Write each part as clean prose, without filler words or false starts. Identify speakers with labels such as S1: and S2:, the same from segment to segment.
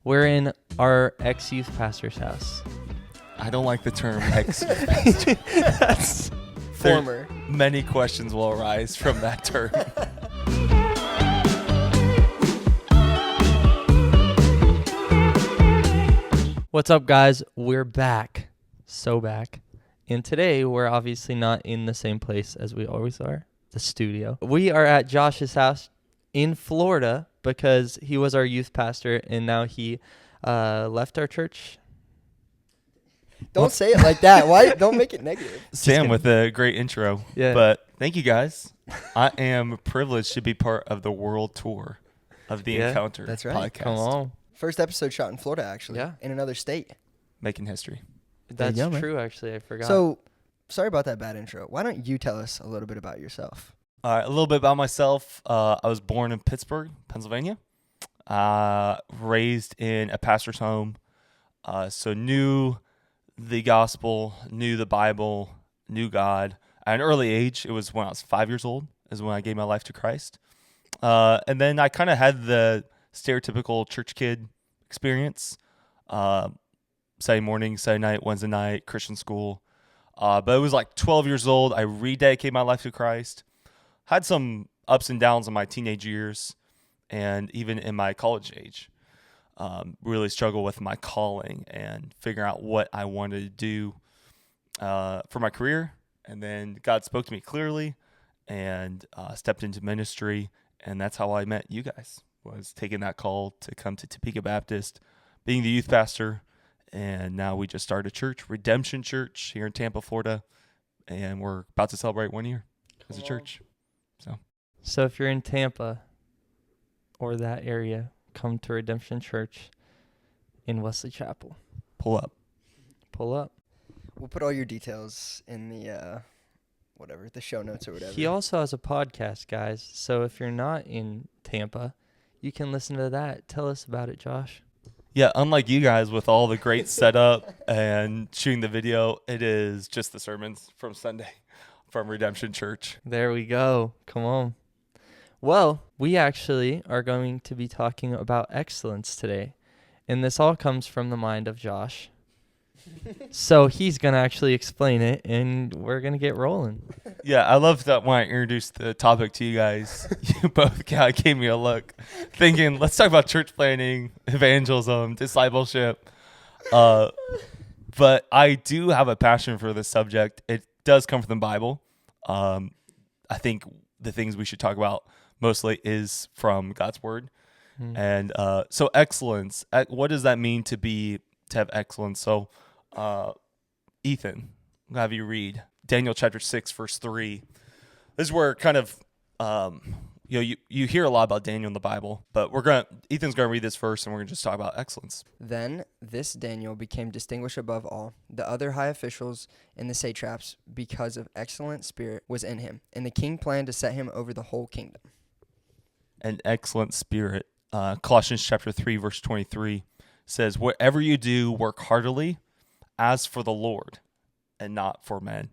S1: We're in our ex-youth pastor's house.
S2: I don't like the term ex-youth pastor.
S1: That's former.
S2: Many questions will arise from that term.
S1: What's up, guys? We're back. So back. And today, we're obviously not in the same place as we always are, the studio. We are at Josh's house in Florida because he was our youth pastor, and now he left our church.
S3: Don't say it like that. Why? Don't make it negative.
S2: Sam with a great intro.
S1: Yeah.
S2: But thank you, guys. I am privileged to be part of the world tour of the Encounter
S3: that's right.
S2: podcast.
S1: Come on.
S3: First episode shot in Florida, actually.
S1: Yeah.
S3: In another state.
S2: Making history.
S1: That's
S3: you go, man.
S1: true, actually. I forgot.
S3: So, sorry about that bad intro. Why don't you tell us a little bit about yourself?
S2: All right, a little bit about myself. I was born in Pittsburgh, Pennsylvania. Raised in a pastor's home. So knew the gospel, knew the Bible, knew God. At an early age, it was when I was 5 years old, is when I gave my life to Christ. And then I kind of had the stereotypical church kid experience. Saturday morning, Saturday night, Wednesday night, Christian school. But it was like 12 years old. I rededicated my life to Christ. Had some ups and downs in my teenage years and even in my college age. Really struggled with my calling and figuring out what I wanted to do for my career. And then God spoke to me clearly and stepped into ministry. And that's how I met you guys, was taking that call to come to Topeka Baptist, being the youth pastor. And now we just started a church, Redemption Church, here in Tampa, Florida. And we're about to celebrate 1 year as a church.
S1: So if you're in Tampa or that area, come to Redemption Church in Wesley Chapel.
S2: Pull up.
S1: Pull up.
S3: We'll put all your details in the, the show notes or whatever.
S1: He also has a podcast, guys. So if you're not in Tampa, you can listen to that. Tell us about it, Josh.
S2: Yeah, unlike you guys with all the great setup and shooting the video, it is just the sermons from Sunday from Redemption Church.
S1: There we go. Come on. Well, we actually are going to be talking about excellence today. And this all comes from the mind of Josh. So he's going to actually explain it, and we're going to get rolling.
S2: Yeah, I love that when I introduced the topic to you guys, you both kind of gave me a look, thinking, let's talk about church planning, evangelism, discipleship. But I do have a passion for this subject. It does come from the Bible. I think the things we should talk about mostly is from God's word. And so excellence, what does that mean to have excellence? So Ethan, I'll have you read Daniel chapter 6, verse 3. This is where kind of, you hear a lot about Daniel in the Bible, but Ethan's going to read this verse and we're going to just talk about excellence.
S3: Then this Daniel became distinguished above all the other high officials and the satraps because of excellent spirit was in him, and the king planned to set him over the whole kingdom.
S2: An excellent spirit. Colossians chapter 3, verse 23 says, whatever you do, work heartily as for the Lord and not for men.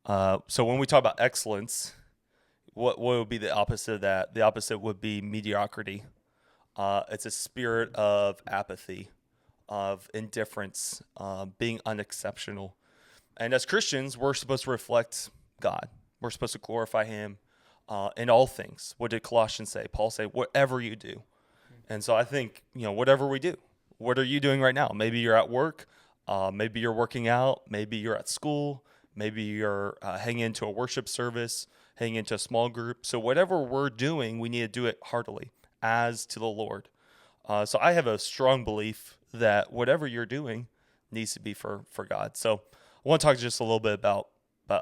S2: So when we talk about excellence, what would be the opposite of that? The opposite would be mediocrity. It's a spirit of apathy, of indifference, being unexceptional. And as Christians, we're supposed to reflect God. We're supposed to glorify him in all things. What did Colossians say? Paul say, whatever you do. And so I think, whatever we do, what are you doing right now? Maybe you're at work. Maybe you're working out. Maybe you're at school. Maybe you're hanging into a worship service, hanging into a small group. So whatever we're doing, we need to do it heartily as to the Lord. So I have a strong belief that whatever you're doing needs to be for God. So I want to talk just a little bit about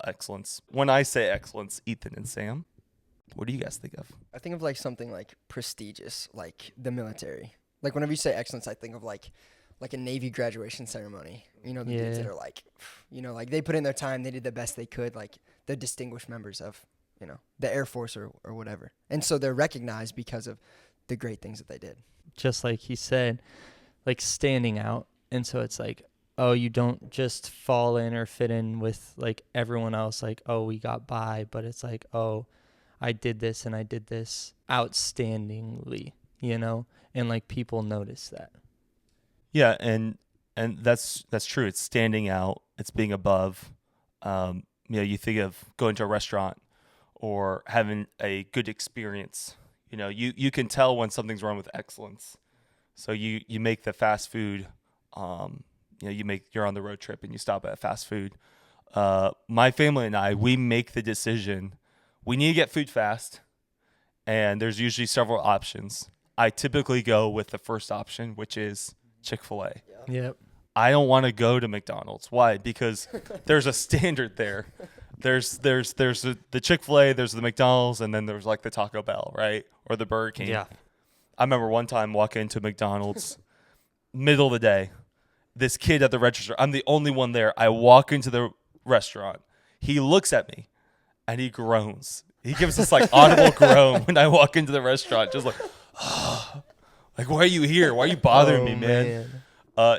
S2: excellence. When I say excellence, Ethan and Sam, what do you guys think of?
S3: I think of like something like prestigious, like the military. Like whenever you say excellence, I think of like a Navy graduation ceremony. The dudes that are like, like they put in their time, they did the best they could, like the distinguished members of, the Air Force or whatever. And so they're recognized because of the great things that they did.
S1: Just like he said, like standing out. And so it's like, oh, you don't just fall in or fit in with like everyone else. Like, oh, we got by. But it's like, oh, I did this and I did this outstandingly, and like people notice that.
S2: Yeah, and that's true. It's standing out. It's being above. You think of going to a restaurant or having a good experience. You can tell when something's wrong with excellence. So you make the fast food. You're on the road trip and you stop at fast food. My family and I, we make the decision. We need to get food fast, and there's usually several options. I typically go with the first option, which is Chick-fil-A.
S1: Yep.
S2: I don't want to go to McDonald's. Why? Because there's a standard there. There's the Chick-fil-A, there's the McDonald's, and then there's like the Taco Bell, right? Or the Burger King.
S1: Yeah.
S2: I remember one time walking into McDonald's, middle of the day. This kid at the register, I'm the only one there. I walk into the restaurant. He looks at me, and he groans. He gives this like audible groan when I walk into the restaurant, just like, like, why are you here? Why are you bothering me, man?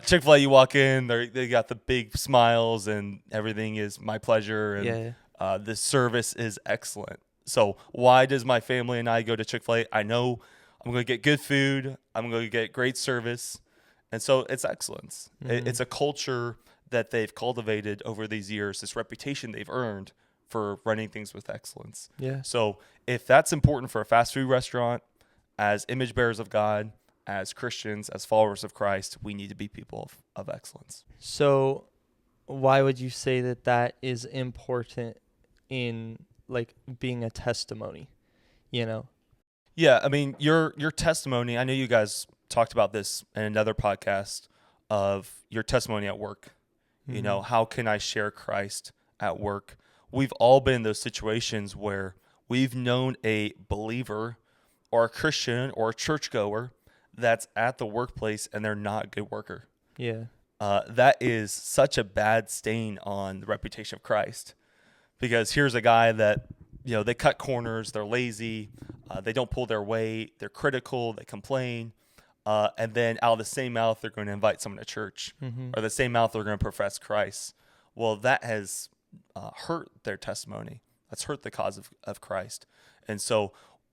S2: Chick-fil-A, you walk in, they got the big smiles and everything is my pleasure, and the service is excellent. So why does my family and I go to Chick-fil-A? I know I'm going to get good food. I'm going to get great service. And so it's excellence.
S1: Mm-hmm.
S2: It's a culture that they've cultivated over these years, this reputation they've earned for running things with excellence.
S1: Yeah.
S2: So if that's important for a fast food restaurant, as image bearers of God, as Christians, as followers of Christ, we need to be people of excellence.
S1: So why would you say that is important in like being a testimony,
S2: Yeah, I mean, your testimony, I know you guys talked about this in another podcast of your testimony at work.
S1: Mm-hmm.
S2: How can I share Christ at work? We've all been in those situations where we've known a believer or a Christian or a churchgoer that's at the workplace and they're not a good worker.
S1: Yeah.
S2: That is such a bad stain on the reputation of Christ, because here's a guy that, they cut corners, they're lazy, they don't pull their weight, they're critical, they complain, and then out of the same mouth, they're going to invite someone to church,
S1: Mm-hmm.
S2: or the same mouth, they're going to profess Christ. Well, that has hurt their testimony. That's hurt the cause of Christ. And so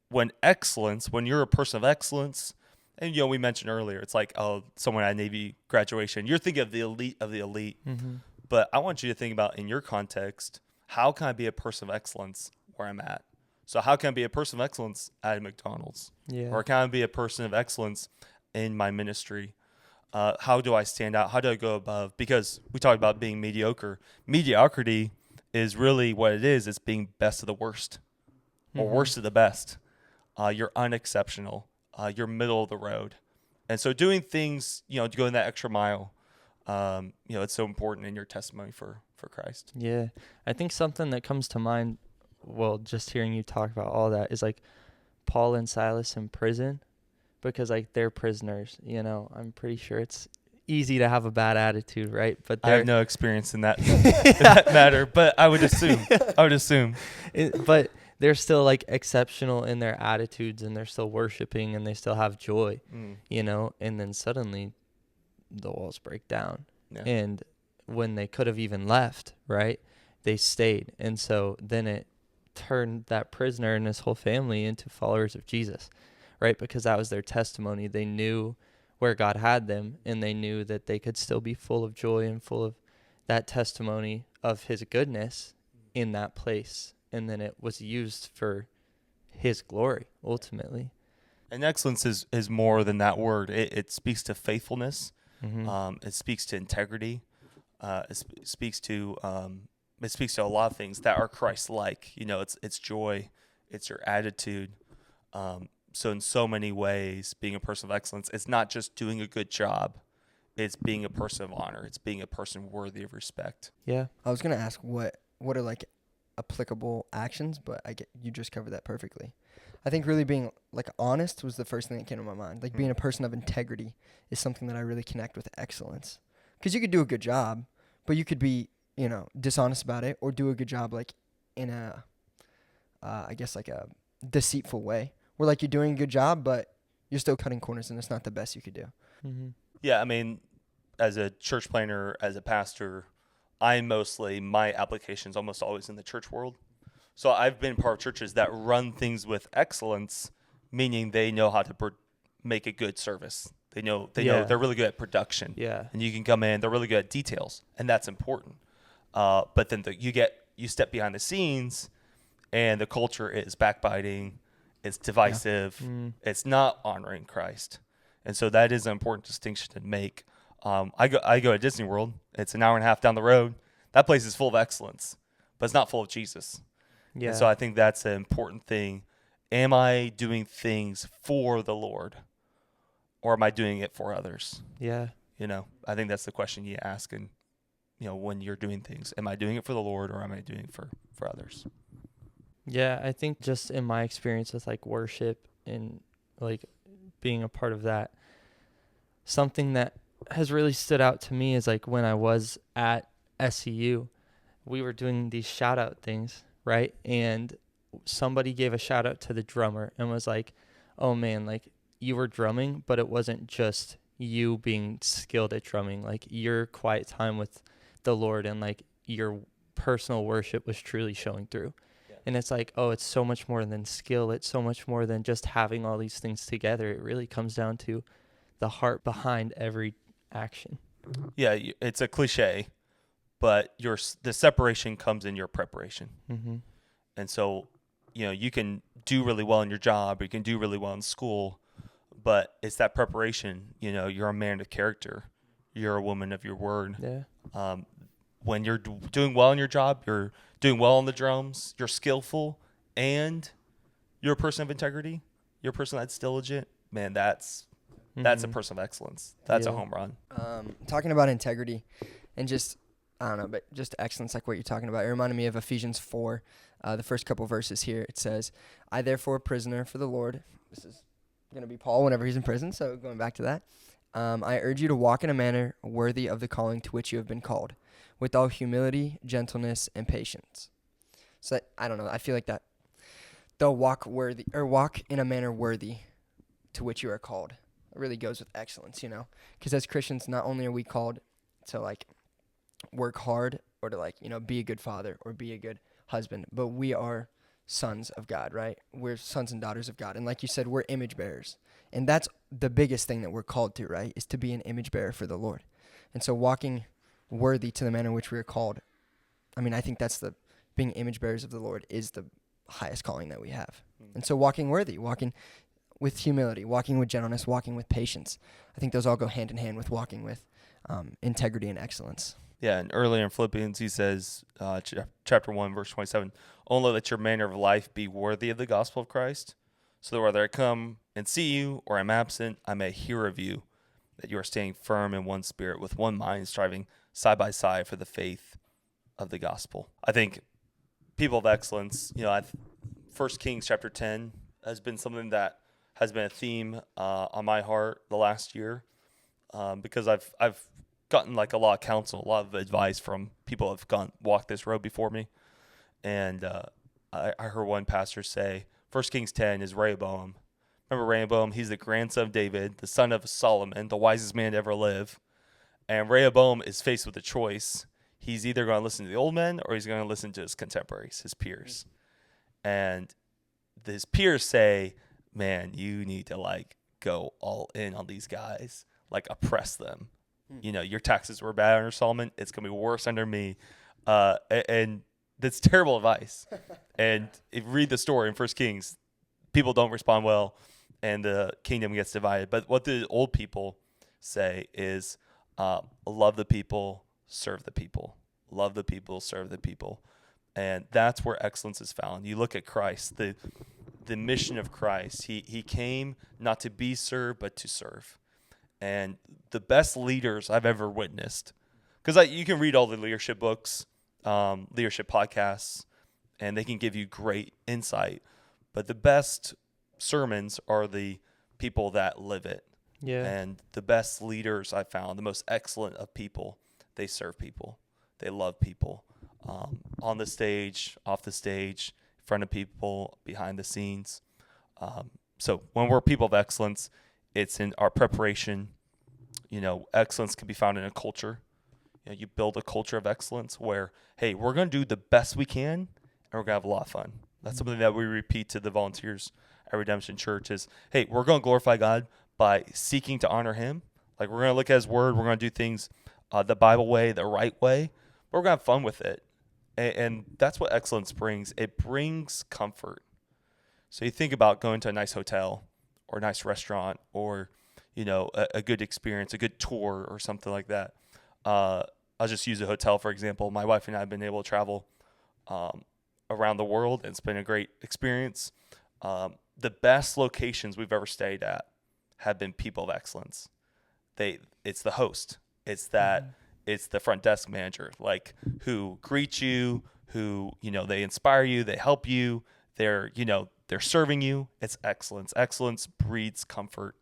S2: when you're a person of excellence, and we mentioned earlier, it's like, someone at Navy graduation, you're thinking of the elite of the elite.
S1: Mm-hmm.
S2: But I want you to think about, in your context, how can I be a person of excellence where I'm at? So how can I be a person of excellence at McDonald's?
S1: Yeah.
S2: Or can I be a person of excellence in my ministry? How do I stand out? How do I go above? Because we talked about being mediocre. Mediocrity is really what it is. It's being best of the worst, or
S1: Mm-hmm.
S2: worst of the best. You're unexceptional. You're middle of the road. And so doing things, going that extra mile, it's so important in your testimony for Christ.
S1: Yeah. I think something that comes to mind, well, just hearing you talk about all that, is like Paul and Silas in prison, because like they're prisoners, I'm pretty sure it's easy to have a bad attitude, right? But
S2: I have no experience in that, in that matter, but I would assume.
S1: But they're still like exceptional in their attitudes, and they're still worshiping, and they still have joy, and then suddenly the walls break down.
S2: Yeah.
S1: And when they could have even left, right, they stayed. And so then it turned that prisoner and his whole family into followers of Jesus, right? Because that was their testimony. They knew where God had them, and they knew that they could still be full of joy and full of that testimony of his goodness in that place. And then it was used for his glory, ultimately.
S2: And excellence is more than that word. It speaks to faithfulness.
S1: Mm-hmm.
S2: It speaks to integrity. It speaks to a lot of things that are Christ-like. It's joy, it's your attitude. So in so many ways, being a person of excellence, it's not just doing a good job. It's being a person of honor. It's being a person worthy of respect.
S1: Yeah.
S3: I was gonna ask what are like applicable actions, but you just covered that perfectly. I think really being like honest was the first thing that came to my mind. Like being a person of integrity is something that I really connect with excellence. Because you could do a good job, but you could be, dishonest about it, or do a good job like in a, I guess like a deceitful way, where like you're doing a good job, but you're still cutting corners, and it's not the best you could do.
S1: Mm-hmm.
S2: Yeah, I mean, as a church planner, as a pastor, my application's almost always in the church world. So I've been part of churches that run things with excellence, meaning they know how to make a good service. They know
S1: Yeah.
S2: they're really good at production.
S1: Yeah.
S2: And you can come in, they're really good at details, and that's important. But then you step behind the scenes, and the culture is backbiting, it's divisive, it's not honoring Christ, and so that is an important distinction to make. I go to Disney World. It's an hour and a half down the road. That place is full of excellence, but it's not full of Jesus.
S1: Yeah.
S2: And so I think that's an important thing. Am I doing things for the Lord, or am I doing it for others?
S1: Yeah.
S2: I think that's the question you ask, and when you're doing things, am I doing it for the Lord, or am I doing it for others?
S1: Yeah, I think just in my experience with like worship and like being a part of that, something that has really stood out to me is like when I was at SEU, we were doing these shout out things, right? And somebody gave a shout out to the drummer and was like, "Oh man, like you were drumming, but it wasn't just you being skilled at drumming. Like your quiet time with the Lord and like your personal worship was truly showing through." And it's like, oh, it's so much more than skill. It's so much more than just having all these things together. It really comes down to the heart behind every action.
S2: Yeah, it's a cliche, but the separation comes in your preparation.
S1: Mm-hmm.
S2: And so, you can do really well in your job, or you can do really well in school, but it's that preparation. You're a man of character. You're a woman of your word.
S1: Yeah.
S2: When you're doing well in your job, you're doing well on the drums, you're skillful, and you're a person of integrity, you're a person that's diligent, man, that's a person of excellence. That's a home run.
S3: Talking about integrity and just, I don't know, but just excellence, like what you're talking about. It reminded me of Ephesians 4, the first couple verses here. It says, "I therefore, a prisoner for the Lord." This is going to be Paul whenever he's in prison, so going back to that. "I urge you to walk in a manner worthy of the calling to which you have been called, with all humility, gentleness, and patience." So I don't know. I feel like that they'll walk in a manner worthy to which you are called. It really goes with excellence, because as Christians, not only are we called to like work hard or to like, be a good father or be a good husband, but we are sons of God, right? We're sons and daughters of God. And like you said, we're image bearers. And that's the biggest thing that we're called to, right? Is to be an image bearer for the Lord. And so walking worthy to the manner in which we are called, I think that's being image bearers of the Lord is the highest calling that we have. And so walking worthy, walking with humility, walking with gentleness, walking with patience, I think those all go hand in hand with walking with integrity and excellence.
S2: Yeah, and earlier in Philippians, he says, chapter 1, verse 27, "Only let your manner of life be worthy of the gospel of Christ, so that whether I come and see you or am absent, I may hear of you, that you are staying firm in one spirit, with one mind, striving side by side for the faith of the gospel." I think people of excellence, 1 Kings chapter 10 has been something that has been a theme on my heart the last year, because I've gotten like a lot of counsel, a lot of advice from people who have walked this road before me. And I heard one pastor say, 1 Kings 10 is Rehoboam. Remember Rehoboam? He's the grandson of David, the son of Solomon, the wisest man to ever live. And Rehoboam is faced with a choice. He's either going to listen to the old men or he's going to listen to his contemporaries, his peers. And his peers say, man, you need to like go all in on these guys, like oppress them. Your taxes were bad under Solomon. It's going to be worse under me. And that's terrible advice. And if you read the story in 1 Kings, people don't respond well and the kingdom gets divided. But what the old people say is, love the people, serve the people. Love the people, serve the people. And that's where excellence is found. You look at Christ, the mission of Christ. He came not to be served, but to serve. And the best leaders I've ever witnessed, because you can read all the leadership books, leadership podcasts, and they can give you great insight. But the best sermons are the people that live it.
S1: Yeah.
S2: And the best leaders I found, the most excellent of people, they serve people. They love people. On the stage, off the stage, in front of people, behind the scenes. So when we're people of excellence, it's in our preparation. Excellence can be found in a culture. You build a culture of excellence where, hey, we're going to do the best we can, and we're going to have a lot of fun. That's something that we repeat to the volunteers at Redemption Church is, hey, we're going to glorify God, by seeking to honor him. Like, we're going to look at his word. We're going to do things the Bible way, the right way, but we're going to have fun with it. And that's what excellence brings. It brings comfort. So you think about going to a nice hotel or a nice restaurant or, a good experience, a good tour or something like that. I'll just use a hotel, for example. My wife and I have been able to travel around the world, and it's been a great experience. The best locations we've ever stayed at have been people of excellence. It's the host. It's the front desk manager, like, who greet you, who, they inspire you, they help you, they're serving you. It's excellence. Excellence breeds comfort.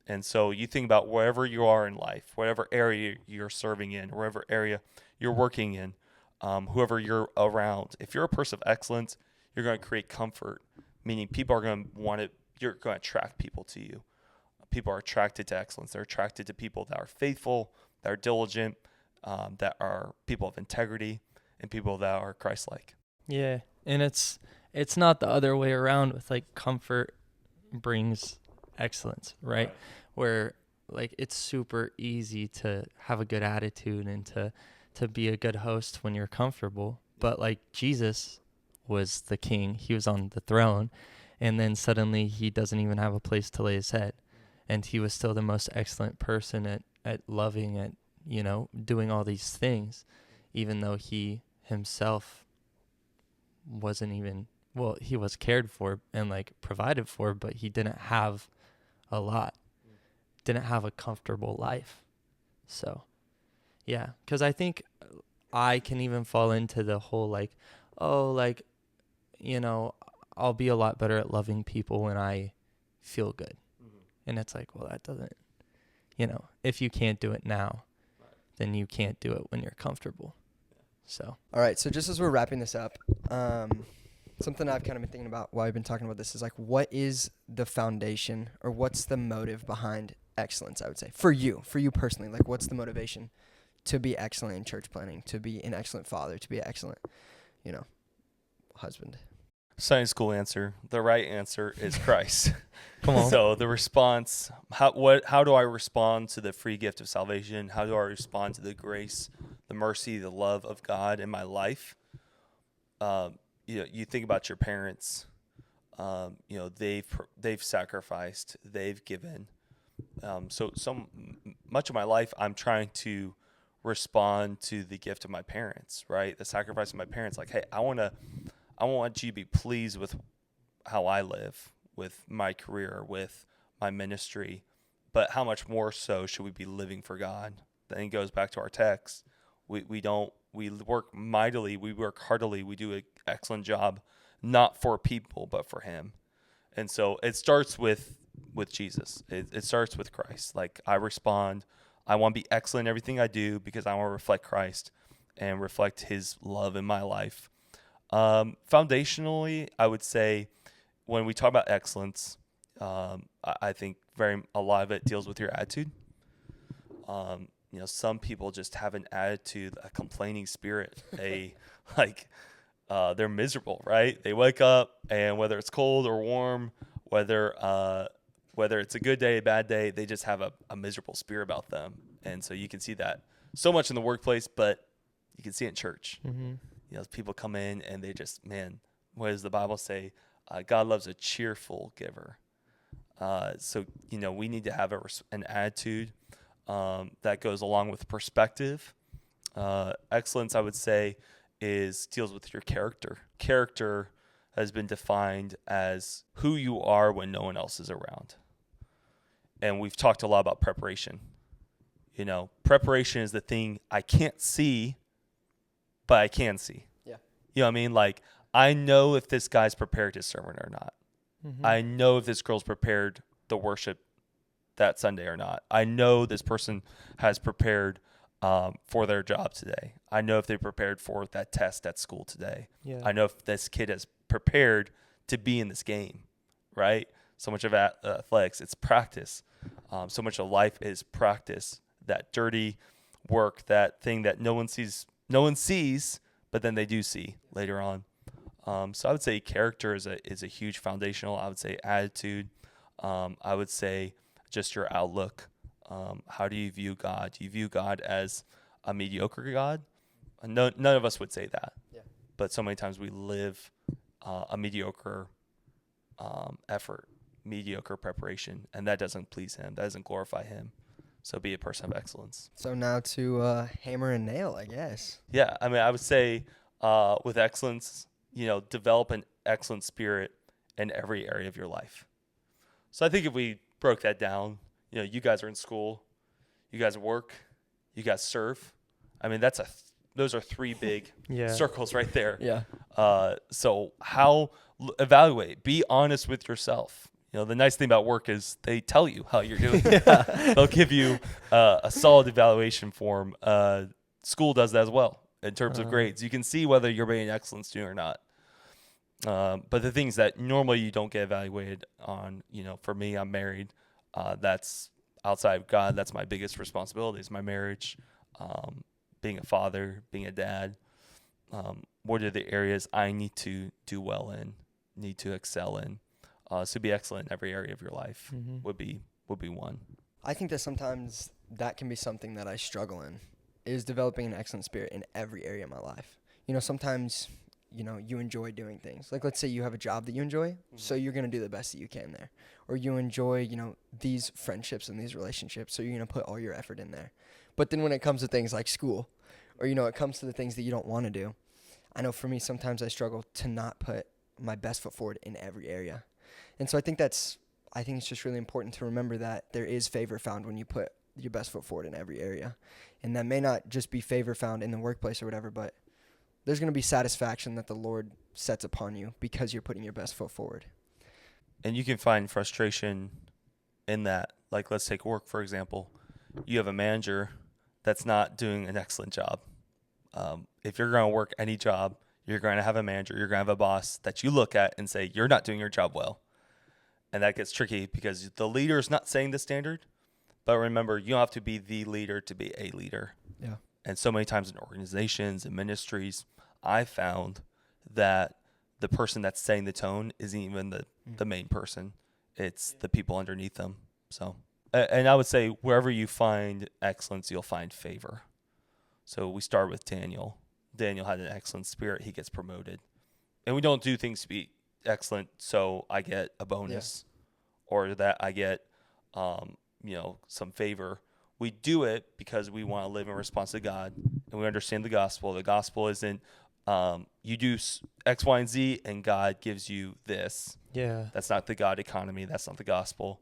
S2: And so you think about wherever you are in life, whatever area you're serving in, wherever area you're working in, whoever you're around, if you're a person of excellence, you're going to create comfort, meaning people are going to want it. You're going to attract people to you. People are attracted to excellence. They're attracted to people that are faithful, that are diligent, that are people of integrity, and people that are Christ-like.
S1: Yeah, and it's not the other way around with, like, comfort brings excellence, right? Where, like, it's super easy to have a good attitude and to be a good host when you're comfortable. But, like, Jesus was the king. He was on the throne, and then suddenly he doesn't even have a place to lay his head. And he was still the most excellent person at loving, at, doing all these things, even though he himself wasn't even, well, he was cared for and, like, provided for, but he didn't have a lot, didn't have a comfortable life. So, yeah, because I think I can even fall into the whole, like, oh, like, I'll be a lot better at loving people when I feel good. And it's like, well, that doesn't, if you can't do it now, then you can't do it when you're comfortable. So.
S3: All right. So just as we're wrapping this up, something I've kind of been thinking about while I've been talking about this is, like, what is the foundation, or what's the motive behind excellence, I would say, for you personally? Like, what's the motivation to be excellent in church planning, to be an excellent father, to be an excellent, husband?
S2: Sunday school answer. The right answer is Christ.
S1: Come on.
S2: So the response, how do I respond to the free gift of salvation? How do I respond to the grace, the mercy, the love of God in my life? You think about your parents. They've sacrificed, they've given. So much of my life, I'm trying to respond to the gift of my parents, right? The sacrifice of my parents. Like, hey, I want you to be pleased with how I live, with my career, with my ministry, but how much more so should we be living for God? Then it goes back to our text. We work mightily, we work heartily, we do an excellent job, not for people, but for him. And so it starts with Jesus. It starts with Christ. Like, I respond, I want to be excellent in everything I do because I want to reflect Christ and reflect his love in my life. Foundationally, I would say when we talk about excellence, I think a lot of it deals with your attitude. Some people just have an attitude, a complaining spirit, they're miserable, right? They wake up, and whether it's cold or warm, whether it's a good day, a bad day, they just have a miserable spirit about them. And so you can see that so much in the workplace, but you can see it in church.
S1: Mm-hmm.
S2: People come in and they just, man, what does the Bible say? God loves a cheerful giver. So we need to have an attitude that goes along with perspective. Excellence, I would say, deals with your character. Character has been defined as who you are when no one else is around. And we've talked a lot about preparation. Preparation is the thing I can't see, but I can see.
S3: Yeah.
S2: You know what I mean? Like, I know if this guy's prepared his sermon or not.
S1: Mm-hmm.
S2: I know if this girl's prepared the worship that Sunday or not. I know this person has prepared for their job today. I know if they prepared for that test at school today.
S1: Yeah.
S2: I know if this kid has prepared to be in this game, right? So much of athletics, it's practice. So much of life is practice. That dirty work, that thing that no one sees, but then they do see later on. So I would say character is a huge foundational. I would say attitude. I would say just your outlook. How do you view God? Do you view God as a mediocre God? No, none of us would say that.
S3: Yeah.
S2: But so many times we live a mediocre effort, mediocre preparation, and that doesn't please him. That doesn't glorify him. So be a person of excellence.
S3: So now to hammer and nail, I guess.
S2: Yeah, I mean, I would say with excellence, develop an excellent spirit in every area of your life. So I think if we broke that down, you guys are in school, you guys work, you guys serve. I mean, those are three big circles right there.
S3: Yeah.
S2: So evaluate, be honest with yourself. The nice thing about work is they tell you how you're doing. They'll give you a solid evaluation form. School does that as well in terms of grades. You can see whether you're being an excellent student or not. But the things that normally you don't get evaluated on, for me, I'm married. That's outside of God. That's my biggest responsibility is my marriage, being a father, being a dad. What are the areas I need to do well in, need to excel in? So be excellent in every area of your life would be one.
S3: I think that sometimes that can be something that I struggle in, is developing an excellent spirit in every area of my life. Sometimes, you enjoy doing things. Like, let's say you have a job that you enjoy, so you're going to do the best that you can there. Or you enjoy, these friendships and these relationships, so you're going to put all your effort in there. But then when it comes to things like school, or, it comes to the things that you don't want to do, I know for me, sometimes I struggle to not put my best foot forward in every area. And so I think it's just really important to remember that there is favor found when you put your best foot forward in every area. And that may not just be favor found in the workplace or whatever, but there's going to be satisfaction that the Lord sets upon you because you're putting your best foot forward.
S2: And you can find frustration in that. Like, let's take work, for example. You have a manager that's not doing an excellent job. If you're going to work any job, you're going to have a manager, you're going to have a boss that you look at and say, you're not doing your job well. And that gets tricky because the leader is not setting the standard. But remember, you don't have to be the leader to be a leader.
S3: Yeah.
S2: And so many times in organizations and ministries, I found that the person that's setting the tone isn't even the main person. It's the people underneath them. So, and I would say wherever you find excellence, you'll find favor. So we start with Daniel. Daniel had an excellent spirit. He gets promoted. And we don't do things to be excellent so I get a bonus or that I get, some favor. We do it because we want to live in response to God and we understand the gospel. The gospel isn't you do X, Y, and Z and God gives you this.
S1: Yeah.
S2: That's not the God economy. That's not the gospel.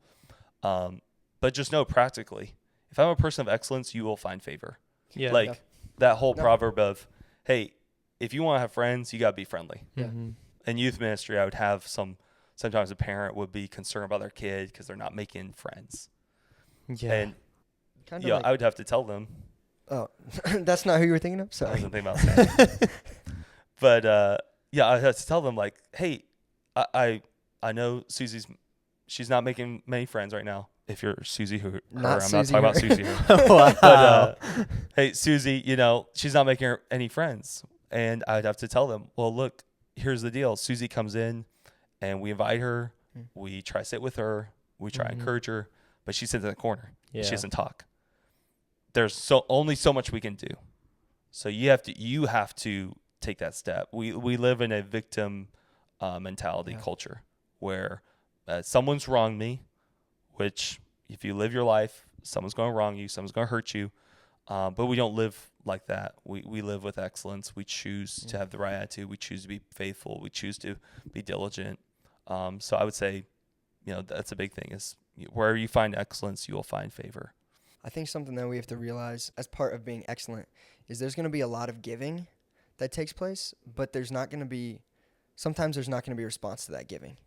S2: But just know practically, if I'm a person of excellence, you will find favor.
S1: Yeah.
S2: That whole proverb of, hey, if you want to have friends, you got to be friendly.
S3: Yeah.
S1: Mm-hmm.
S2: In youth ministry, I would have sometimes a parent would be concerned about their kid because they're not making friends.
S1: Yeah.
S2: And
S3: Kind of
S2: I would have to tell them.
S3: Oh, that's not who you were thinking of?
S2: I
S3: Sorry.
S2: wasn't thinking about that. But I have to tell them like, hey, I know she's not making many friends right now. If you're Susie, I'm not talking about Susie here.
S1: Wow.
S2: But hey, Susie, she's not making any friends. And I'd have to tell them, well, look, here's the deal. Susie comes in and we invite her. We try to sit with her. We try to encourage her. But she sits in the corner.
S1: Yeah.
S2: She doesn't talk. There's only so much we can do. So you have to take that step. We live in a victim mentality culture where someone's wronged me, which if you live your life, someone's going to wrong you, someone's going to hurt you. But we don't live like that. We live with excellence. We choose to have the right attitude. We choose to be faithful. We choose to be diligent. So I would say, that's a big thing is wherever you find excellence, you will find favor.
S3: I think something that we have to realize as part of being excellent is there's going to be a lot of giving that takes place, but sometimes there's not going to be a response to that giving.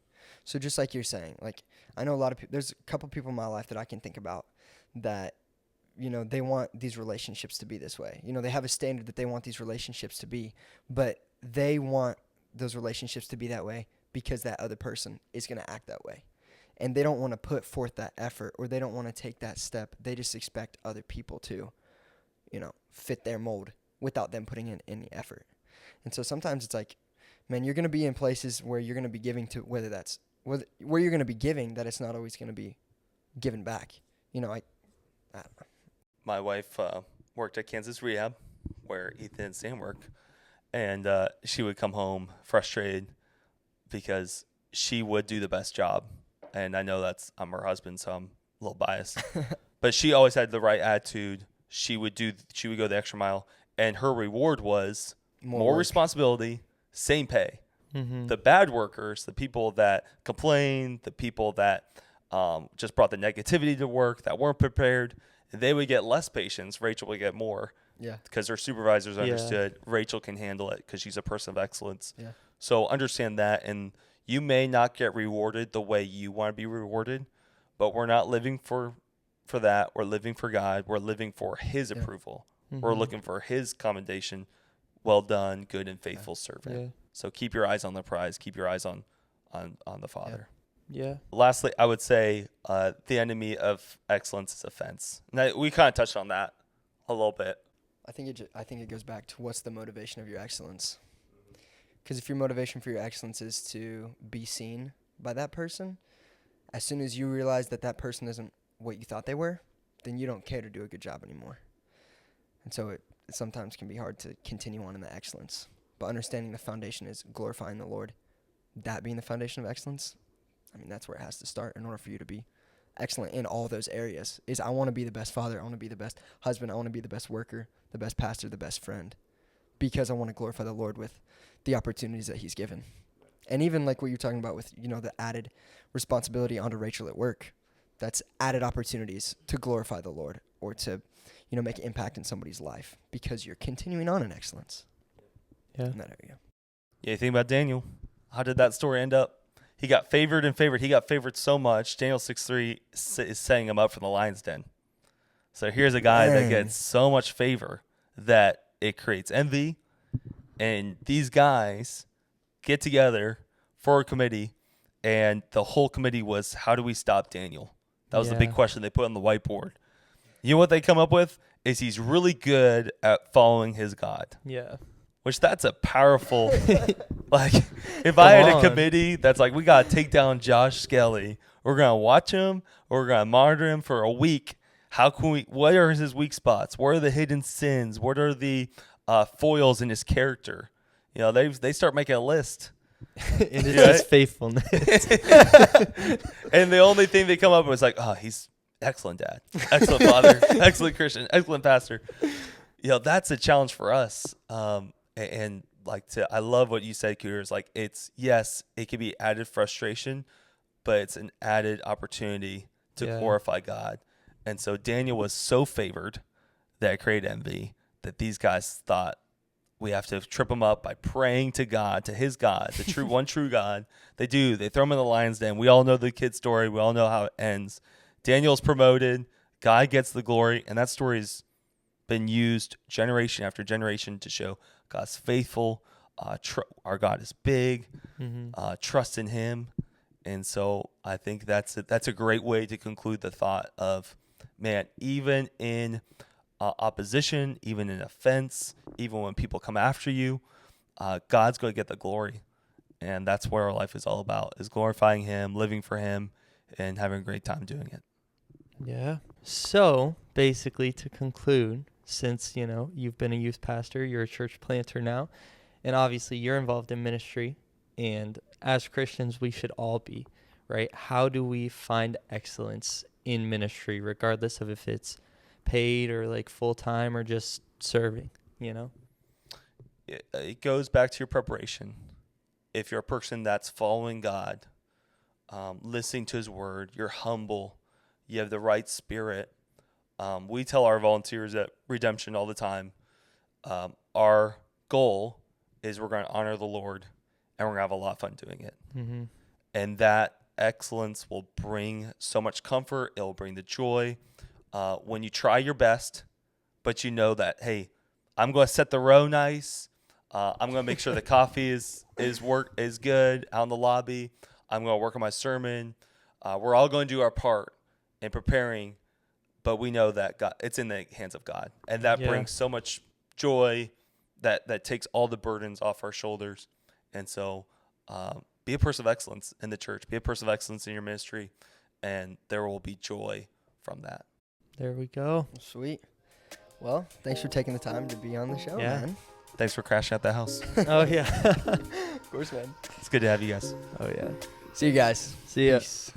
S3: So just like you're saying, like I know a lot of people, there's a couple people in my life that I can think about that, they want these relationships to be this way. They have a standard that they want these relationships to be, but they want those relationships to be that way because that other person is going to act that way. And they don't want to put forth that effort or they don't want to take that step. They just expect other people to, fit their mold without them putting in any effort. And so sometimes it's like, man, you're going to be in places where you're going to be giving to where you're going to be giving that it's not always going to be given back. You know, I don't know.
S2: My wife worked at Kansas Rehab, where Ethan and Sam work, and she would come home frustrated because she would do the best job. And I know I'm her husband, so I'm a little biased. But she always had the right attitude. She would go the extra mile, and her reward was more
S3: work.
S2: responsibility, same pay.
S1: Mm-hmm.
S2: The bad workers, the people that complained, the people that just brought the negativity to work, that weren't prepared, they would get less patience. Rachel would get more.
S3: Yeah.
S2: Because her supervisors understood Rachel can handle it because she's a person of excellence.
S3: Yeah.
S2: So understand that, and you may not get rewarded the way you want to be rewarded, but we're not living for that. We're living for God. We're living for His approval.
S1: Mm-hmm.
S2: We're looking for His commendation. Well done, good and faithful servant.
S1: Yeah.
S2: So keep your eyes on the prize. Keep your eyes on the Father.
S1: Yeah.
S2: Lastly, I would say the enemy of excellence is offense. Now, we kind of touched on that a little bit.
S3: I think it goes back to what's the motivation of your excellence. Because if your motivation for your excellence is to be seen by that person, as soon as you realize that person isn't what you thought they were, then you don't care to do a good job anymore. And so it sometimes can be hard to continue on in the excellence. But understanding the foundation is glorifying the Lord, that being the foundation of excellence, I mean, that's where it has to start in order for you to be excellent in all those areas. Is I want to be the best father, I want to be the best husband, I want to be the best worker, the best pastor, the best friend, because I want to glorify the Lord with the opportunities that He's given. And even like what you're talking about with, the added responsibility onto Rachel at work, that's added opportunities to glorify the Lord or to, make an impact in somebody's life because you're continuing on in excellence.
S1: Yeah.
S3: In that area.
S2: Yeah, you think about Daniel. How did that story end up? He got favored and favored. He got favored so much. Daniel 6:3 is setting him up for the lion's den. So here's a guy that gets so much favor that it creates envy. And these guys get together for a committee, and the whole committee was, how do we stop Daniel? That was the big question they put on the whiteboard. You know what they come up with? Is he's really good at following his God.
S1: Yeah.
S2: Which that's a powerful, like, if I had a committee that's like, we got to take down Josh Skelly. We're going to watch him. We're going to monitor him for a week. What are his weak spots? What are the hidden sins? What are the foils in his character? They start making a list.
S1: It is his faithfulness.
S2: And the only thing they come up with is like, oh, he's excellent dad, excellent father, excellent Christian, excellent pastor. That's a challenge for us. And I love what you said, Cooter. It's like, it can be added frustration, but it's an added opportunity to glorify God. And so Daniel was so favored that it created envy that these guys thought we have to trip him up by praying to God, to his God, the one true God. They throw him in the lion's den. We all know the kid's story. We all know how it ends. Daniel's promoted. God gets the glory. And that story's been used generation after generation to show God's faithful. Our God is big.
S1: Mm-hmm.
S2: Trust in Him, and so I think that's a great way to conclude the thought of, man, even in opposition, even in offense, even when people come after you, God's going to get the glory, and that's what our life is all about: is glorifying Him, living for Him, and having a great time doing it.
S1: Yeah. So basically, to conclude, since you've been a youth pastor, you're a church planter now, and obviously you're involved in ministry, and as Christians we should all be, right? How do we find excellence in ministry, regardless of if it's paid or like full-time or just serving?
S2: It goes back to your preparation. If you're a person that's following God, listening to His word, you're humble, you have the right spirit. We tell our volunteers at Redemption all the time, our goal is we're going to honor the Lord, and we're going to have a lot of fun doing it.
S1: Mm-hmm.
S2: And that excellence will bring so much comfort. It will bring the joy. When you try your best, but you know that, hey, I'm going to set the row nice. I'm going to make sure the coffee is good out in the lobby. I'm going to work on my sermon. We're all going to do our part in preparing, but we know that God, it's in the hands of God, and that brings so much joy that takes all the burdens off our shoulders. And so be a person of excellence in the church. Be a person of excellence in your ministry, and there will be joy from that.
S1: There we go.
S3: Sweet. Well, thanks for taking the time to be on the show,
S1: Yeah.
S3: man.
S2: Thanks for crashing at the house.
S1: Oh, yeah.
S3: Of course, man.
S2: It's good to have you guys.
S1: Oh, yeah.
S3: See you guys.
S1: See ya.
S3: Peace.